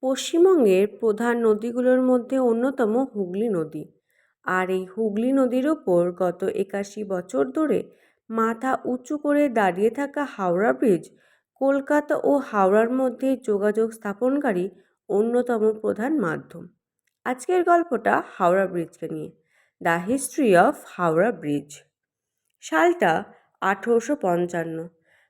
পশ্চিমবঙ্গের প্রধান নদীগুলোর মধ্যে অন্যতম হুগলি নদী। আর এই হুগলি নদীর ওপর গত 81 বছর ধরে মাথা উঁচু করে দাঁড়িয়ে থাকা হাওড়া ব্রিজ কলকাতা ও হাওড়ার মধ্যে যোগাযোগ স্থাপনকারী অন্যতম প্রধান মাধ্যম। আজকের গল্পটা হাওড়া ব্রিজকে নিয়ে, the history of Howrah bridge. সালটা 1855।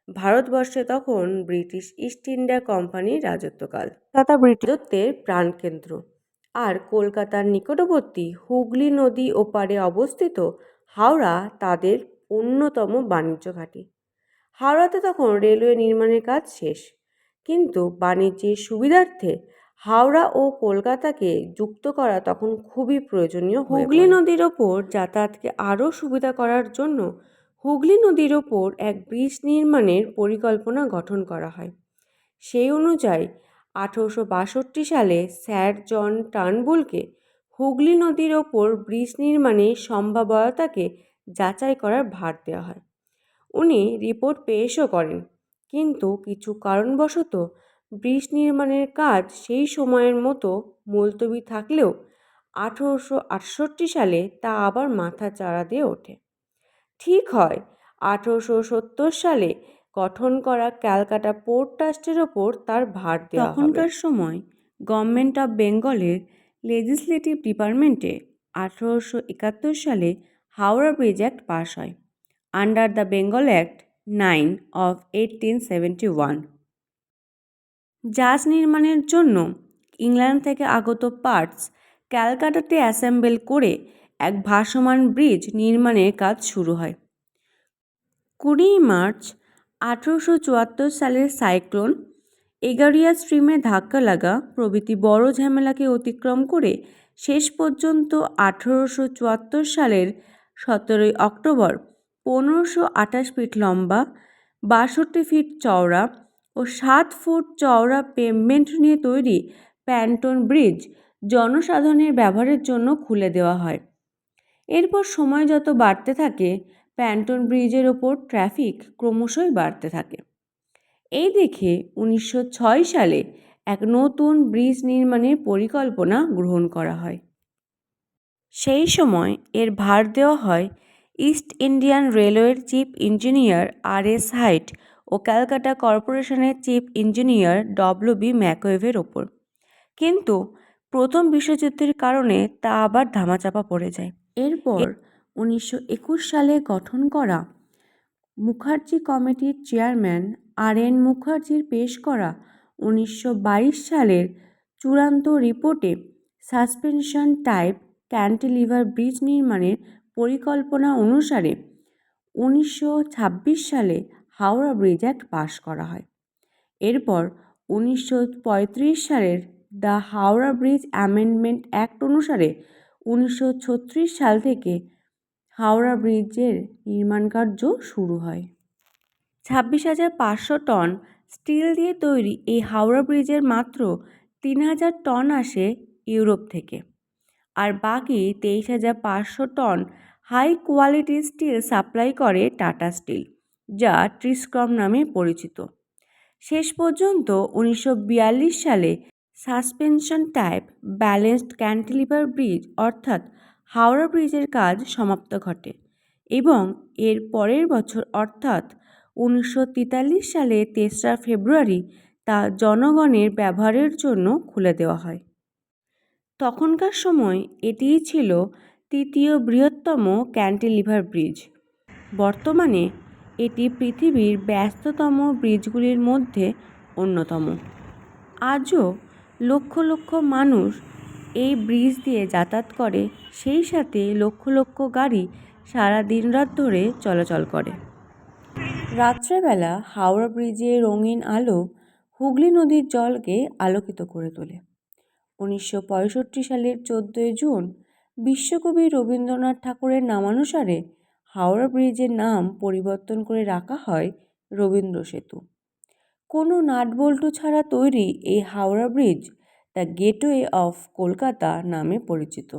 ভারতবর্ষে তখন ব্রিটিশ ইস্ট ইন্ডিয়া কোম্পানির রাজত্বকাল। কলকাতা ব্রিটিশদের প্রাণকেন্দ্র, আর কলকাতার নিকটবর্তী হুগলি নদী ওপারে অবস্থিত হাওড়া তাদের অন্যতম বাণিজ্য ঘাঁটি। হাওড়াতে তখন রেলওয়ে নির্মাণের কাজ শেষ, কিন্তু বাণিজ্যের সুবিধার্থে হাওড়া ও কলকাতাকে যুক্ত করা তখন খুবই প্রয়োজনীয়। হুগলি নদীর ওপর যাতায়াতকে আরও সুবিধা করার জন্য হুগলি নদীর ওপর এক ব্রিজ নির্মাণের পরিকল্পনা গঠন করা হয়। সেই অনুযায়ী 1862 সালে স্যার জন টার্নবুলকে হুগলি নদীর ওপর ব্রিজ নির্মাণের সম্ভাব্যতাকে যাচাই করার ভার দেওয়া হয়। উনি রিপোর্ট পেশও করেন, কিন্তু কিছু কারণবশত ব্রিজ নির্মাণের কাজ সেই সময়ের মতো মুলতবি থাকলেও 1868 সালে তা আবার মাথাচাড়া দিয়ে ওঠে। ঠিক হয় 1870 সালে গঠন করা ক্যালকাটা পোর্ট ট্রাস্টের ওপর তার ভার দেওয়া হবে। তখনকার সময় গভর্নমেন্ট অফ বেঙ্গলের লেজিসলেটিভ ডিপার্টমেন্টে 1871 সালে হাওড়া ব্রিজ অ্যাক্ট পাস হয়, under the Bengal act 9 of 1871। জাহাজ নির্মাণের জন্য ইংল্যান্ড থেকে আগত পার্টস ক্যালকাটাতে অ্যাসেম্বল করে এক ভাসমান ব্রিজ নির্মাণের কাজ শুরু হয়। 20 মার্চ 1874 সালের সাইক্লোন, এগারিয়া স্ট্রিমে ধাক্কা লাগা প্রভৃতি বড় ঝামেলাকে অতিক্রম করে শেষ পর্যন্ত 1874 সালের 17 অক্টোবর 1528 ফিট লম্বা, 62 ফিট চওড়া ও 7 ফুট চওড়া পেভমেন্ট নিয়ে তৈরি প্যান্টন ব্রিজ জনসাধারণের ব্যবহারের জন্য খুলে দেওয়া হয়। এরপর সময় যত বাড়তে থাকে, প্যান্টন ব্রিজের ওপর ট্রাফিক ক্রমশই বাড়তে থাকে। এই দেখে 1906 সালে এক নতুন ব্রিজ নির্মাণের পরিকল্পনা গ্রহণ করা হয়। সেই সময় এর ভার দেওয়া হয় ইস্ট ইন্ডিয়ান রেলওয়ের চিফ ইঞ্জিনিয়ার আর.এস. হাইট ও ক্যালকাটা কর্পোরেশনের চিফ ইঞ্জিনিয়ার ডব্লিউ.বি. ম্যাকওয়েভের ওপর। কিন্তু প্রথম বিশ্বযুদ্ধের কারণে তা আবার ধামাচাপা পড়ে যায়। এরপর 1921 সালে গঠন করা মুখার্জি কমিটির চেয়ারম্যান আর.এন. মুখার্জির পেশ করা 1922 সালের চূড়ান্ত রিপোর্টে সাসপেনশন টাইপ ক্যান্টিলিভার ব্রিজ নির্মাণের পরিকল্পনা অনুসারে 1926 সালে হাওড়া ব্রিজ অ্যাক্ট পাস করা হয়। এরপর 1935 সালের the Howrah bridge amendment act অনুসারে 1936 সাল থেকে হাওড়া ব্রিজের নির্মাণ কার্য শুরু হয়। 26,500 টন স্টিল দিয়ে তৈরি এই হাওড়া ব্রিজের মাত্র 3,000 টন আসে ইউরোপ থেকে, আর বাকি 23,500 ton high quality steel supply করে টাটা স্টিল, যা ট্রিস্কম নামে পরিচিত। শেষ পর্যন্ত 1942 সালে suspension type balanced cantilever bridge অর্থাৎ হাওড়া ব্রিজের কাজ সমাপ্ত ঘটে এবং এর পরের বছর অর্থাৎ 1943 সালে 3রা ফেব্রুয়ারি তা জনগণের ব্যবহারের জন্য খুলে দেওয়া হয়। তখনকার সময় এটিই ছিল তৃতীয় বৃহত্তম ক্যান্টিলিভার ব্রিজ। বর্তমানে এটি পৃথিবীর ব্যস্ততম ব্রিজগুলির মধ্যে অন্যতম। আজও লক্ষ লক্ষ মানুষ এই ব্রিজ দিয়ে যাতায়াত করে, সেই সাথে লক্ষ লক্ষ গাড়ি সারা দিন রাত ধরে চলাচল করে। রাত্রেবেলা হাওড়া ব্রিজের রঙিন আলো হুগলি নদীর জলকে আলোকিত করে তোলে। 1965 সালের 14 জুন বিশ্বকবি রবীন্দ্রনাথ ঠাকুরের নামানুসারে হাওড়া ব্রিজের নাম পরিবর্তন করে রাখা হয় রবীন্দ্র সেতু। কোনো নাটবল্টু ছাড়া তৈরি এই Howrah bridge the gateway of Kolkata নামে পরিচিত।